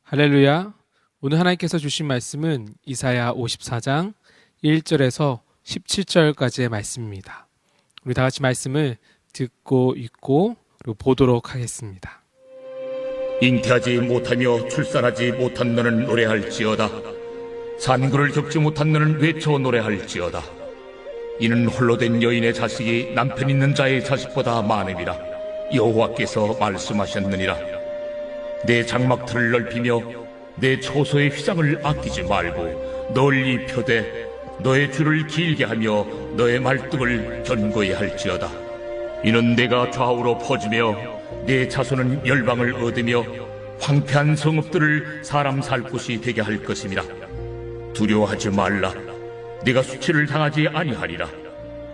할렐루야. 오늘 하나님께서 주신 말씀은 이사야 54장 1절에서 17절까지의 말씀입니다. 우리 다 같이 말씀을 듣고 읽고 그리고 보도록 하겠습니다. 잉태하지 못하며 출산하지 못한 너는 노래할지어다. 산구를 겪지 못한 너는 외쳐 노래할지어다. 이는 홀로 된 여인의 자식이 남편 있는 자의 자식보다 많음이라. 여호와께서 말씀하셨느니라. 내 장막틀을 넓히며 내 초소의 휘장을 아끼지 말고 널리 펴되 너의 줄을 길게 하며 너의 말뚝을 견고히 할지어다. 이는 내가 좌우로 퍼지며 내 자손은 열방을 얻으며 황폐한 성읍들을 사람 살 곳이 되게 할 것임이라. 두려워하지 말라. 내가 수치를 당하지 아니하리라.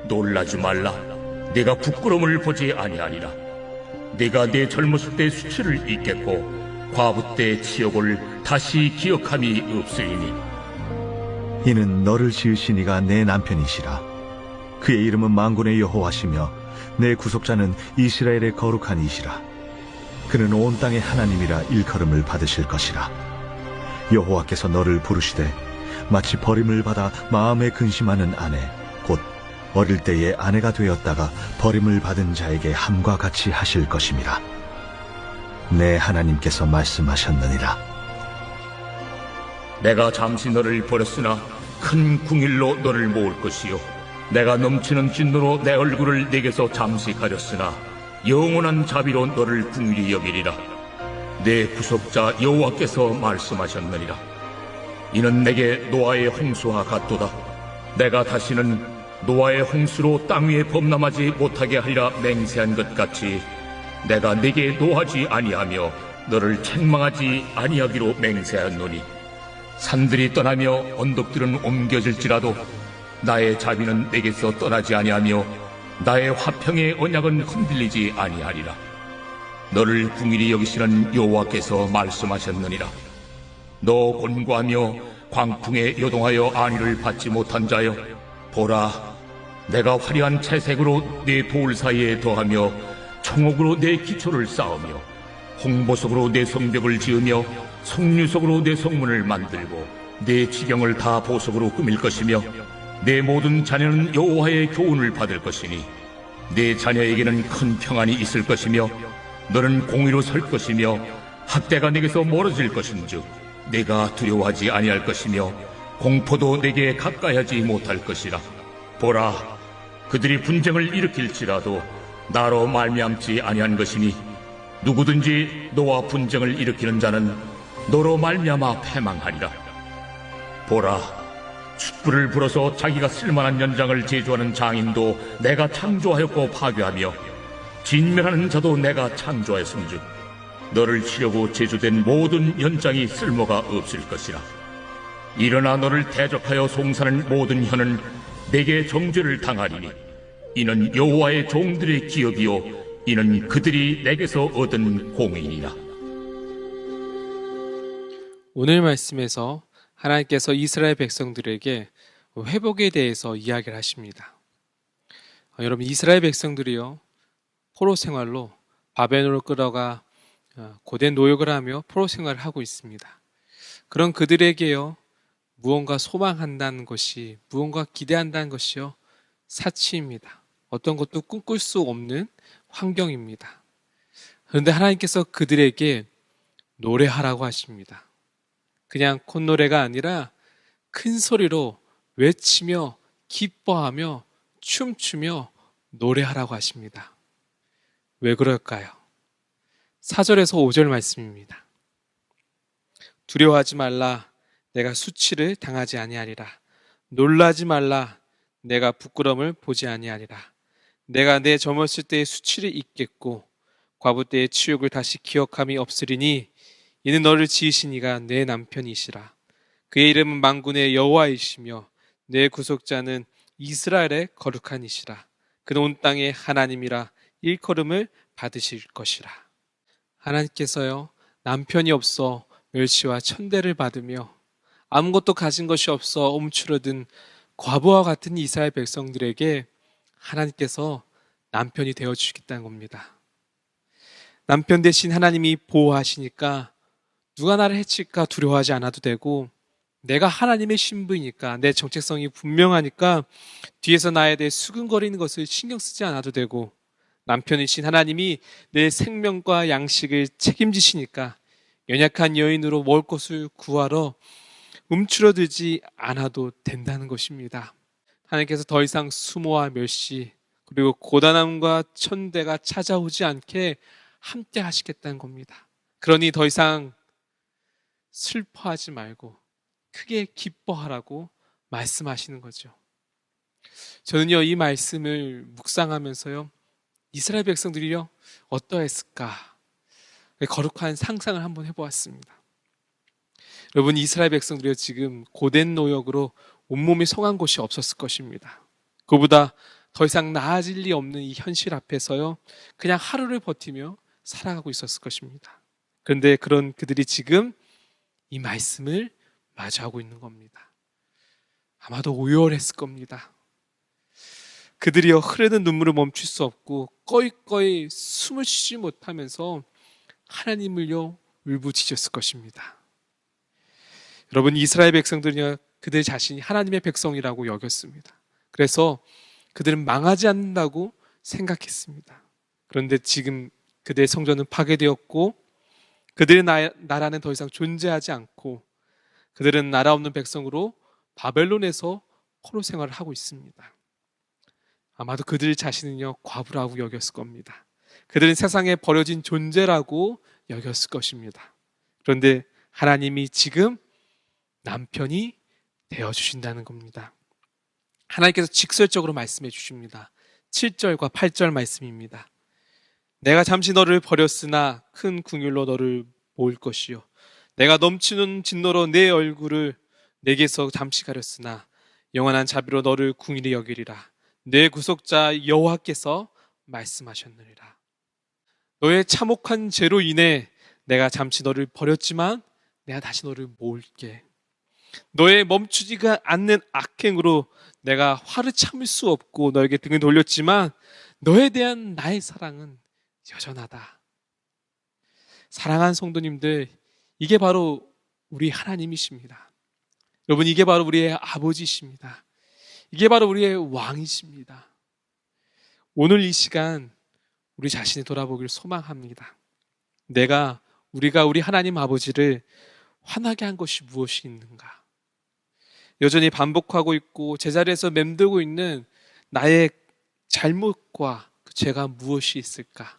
놀라지 말라. 내가 부끄러움을 보지 아니하리라. 내가 내 젊었을 때 수치를 잊겠고 과부 때 치욕을 다시 기억함이 없으리니. 이는 너를 지으신 이가 내 남편이시라. 그의 이름은 만군의 여호와시며 내 구속자는 이스라엘의 거룩한 이시라. 그는 온 땅의 하나님이라 일컬음을 받으실 것이라. 여호와께서 너를 부르시되 마치 버림을 받아 마음에 근심하는 아내 곧 어릴 때의 아내가 되었다가 버림을 받은 자에게 함과 같이 하실 것임이라. 내 하나님께서 말씀하셨느니라. 내가 잠시 너를 버렸으나 큰 궁일로 너를 모을 것이요 내가 넘치는 진노로 내 얼굴을 내게서 잠시 가렸으나 영원한 자비로 너를 궁일이 여기리라. 내 구속자 여호와께서 말씀하셨느니라. 이는 내게 노아의 홍수와 같도다. 내가 다시는 노아의 홍수로 땅 위에 범람하지 못하게 하리라 맹세한 것 같이 내가 네게 노하지 아니하며 너를 책망하지 아니하기로 맹세하노니. 산들이 떠나며 언덕들은 옮겨질지라도 나의 자비는 내게서 떠나지 아니하며 나의 화평의 언약은 흔들리지 아니하리라. 너를 궁일이 여기시는 여호와께서 말씀하셨느니라. 너 곤고하며 광풍에 요동하여 안위를 받지 못한 자여, 보라, 내가 화려한 채색으로 네 돌 사이에 더하며 청옥으로 내 기초를 쌓으며 홍보석으로 내 성벽을 지으며 석류석으로 내 성문을 만들고 내 지경을 다 보석으로 꾸밀 것이며 내 모든 자녀는 여호와의 교훈을 받을 것이니 내 자녀에게는 큰 평안이 있을 것이며 너는 공의로 설 것이며 학대가 내게서 멀어질 것인즉 내가 두려워하지 아니할 것이며 공포도 내게 가까이하지 못할 것이라. 보라, 그들이 분쟁을 일으킬지라도 나로 말미암지 아니한 것이니 누구든지 너와 분쟁을 일으키는 자는 너로 말미암아 패망하리라. 보라, 촛불을 불어서 자기가 쓸만한 연장을 제조하는 장인도 내가 창조하였고 파괴하며 진멸하는 자도 내가 창조하였음즉 너를 치려고 제조된 모든 연장이 쓸모가 없을 것이라. 일어나 너를 대적하여 송사하는 모든 혀는 내게 정죄를 당하리니 이는 여호와의 종들의 기업이요 이는 그들이 내게서 얻은 공의니라. 오늘 말씀에서 하나님께서 이스라엘 백성들에게 회복에 대해서 이야기를 하십니다. 여러분, 이스라엘 백성들이요, 포로 생활로 바벨론으로 끌어가 고된 노역을 하며 포로 생활을 하고 있습니다. 그런 그들에게요, 무언가 소망한다는 것이, 무언가 기대한다는 것이요, 사치입니다. 어떤 것도 꿈꿀 수 없는 환경입니다. 그런데 하나님께서 그들에게 노래하라고 하십니다. 그냥 콧노래가 아니라 큰 소리로 외치며 기뻐하며 춤추며 노래하라고 하십니다. 왜 그럴까요? 4절에서 5절 말씀입니다. 두려워하지 말라. 내가 수치를 당하지 아니하리라. 놀라지 말라. 내가 부끄러움을 보지 아니하리라. 내가 내 젊었을 때의 수치를 잊겠고 과부 때의 치욕을 다시 기억함이 없으리니 이는 너를 지으신 이가 내 남편이시라. 그의 이름은 만군의 여호와이시며 내 구속자는 이스라엘의 거룩한 이시라. 그는 온 땅의 하나님이라 일컬음을 받으실 것이라. 하나님께서요, 남편이 없어 멸시와 천대를 받으며 아무것도 가진 것이 없어 움츠러든 과부와 같은 이스라엘 백성들에게 하나님께서 남편이 되어주시겠다는 겁니다. 남편 대신 하나님이 보호하시니까 누가 나를 해칠까 두려워하지 않아도 되고, 내가 하나님의 신부이니까, 내 정체성이 분명하니까 뒤에서 나에 대해 수근거리는 것을 신경 쓰지 않아도 되고, 남편이신 하나님이 내 생명과 양식을 책임지시니까 연약한 여인으로 먹을 것을 구하러 움츠러들지 않아도 된다는 것입니다. 하나님께서 더 이상 수모와 멸시, 그리고 고단함과 천대가 찾아오지 않게 함께 하시겠다는 겁니다. 그러니 더 이상 슬퍼하지 말고 크게 기뻐하라고 말씀하시는 거죠. 저는요, 이 말씀을 묵상하면서요, 이스라엘 백성들이요, 어떠했을까? 거룩한 상상을 한번 해보았습니다. 여러분, 이스라엘 백성들이요, 지금 고된 노역으로 온몸이 성한 곳이 없었을 것입니다. 그보다 더 이상 나아질 리 없는 이 현실 앞에서요, 그냥 하루를 버티며 살아가고 있었을 것입니다. 그런데 그런 그들이 지금 이 말씀을 마주하고 있는 겁니다. 아마도 오열했을 겁니다. 그들이요, 흐르는 눈물을 멈출 수 없고 꺼이꺼이 숨을 쉬지 못하면서 하나님을요, 울부짖었을 것입니다. 여러분, 이스라엘 백성들은요, 그들 자신이 하나님의 백성이라고 여겼습니다. 그래서 그들은 망하지 않는다고 생각했습니다. 그런데 지금 그들의 성전은 파괴되었고, 그들의 나라는 더 이상 존재하지 않고, 그들은 나라 없는 백성으로 바벨론에서 포로 생활을 하고 있습니다. 아마도 그들 자신은요, 과부라고 여겼을 겁니다. 그들은 세상에 버려진 존재라고 여겼을 것입니다. 그런데 하나님이 지금 남편이 되어주신다는 겁니다. 하나님께서 직설적으로 말씀해 주십니다. 7절과 8절 말씀입니다. 내가 잠시 너를 버렸으나 큰 긍휼로 너를 모을 것이요, 내가 넘치는 진노로 내 얼굴을 내게서 잠시 가렸으나 영원한 자비로 너를 긍휼히 여기리라. 내 구속자 여호와께서 말씀하셨느니라. 너의 참혹한 죄로 인해 내가 잠시 너를 버렸지만 내가 다시 너를 모을게. 너의 멈추지가 않는 악행으로 내가 화를 참을 수 없고 너에게 등을 돌렸지만 너에 대한 나의 사랑은 여전하다. 사랑하는 성도님들, 이게 바로 우리 하나님이십니다. 여러분, 이게 바로 우리의 아버지십니다. 이게 바로 우리의 왕이십니다. 오늘 이 시간 우리 자신이 돌아보길 소망합니다. 우리가 우리 하나님 아버지를 화나게 한 것이 무엇이 있는가? 여전히 반복하고 있고 제자리에서 맴돌고 있는 나의 잘못과 그 죄가 무엇이 있을까?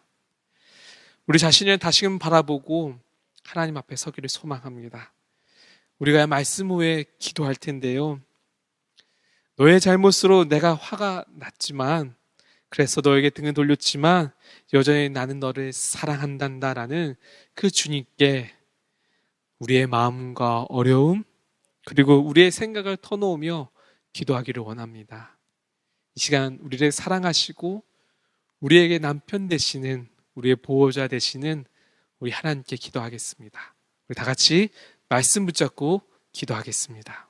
우리 자신을 다시금 바라보고 하나님 앞에 서기를 소망합니다. 우리가 말씀 후에 기도할 텐데요, 너의 잘못으로 내가 화가 났지만, 그래서 너에게 등을 돌렸지만 여전히 나는 너를 사랑한단다라는 그 주님께 우리의 마음과 어려움, 그리고 우리의 생각을 터놓으며 기도하기를 원합니다. 이 시간 우리를 사랑하시고 우리에게 남편 되시는, 우리의 보호자 되시는 우리 하나님께 기도하겠습니다. 우리 다 같이 말씀 붙잡고 기도하겠습니다.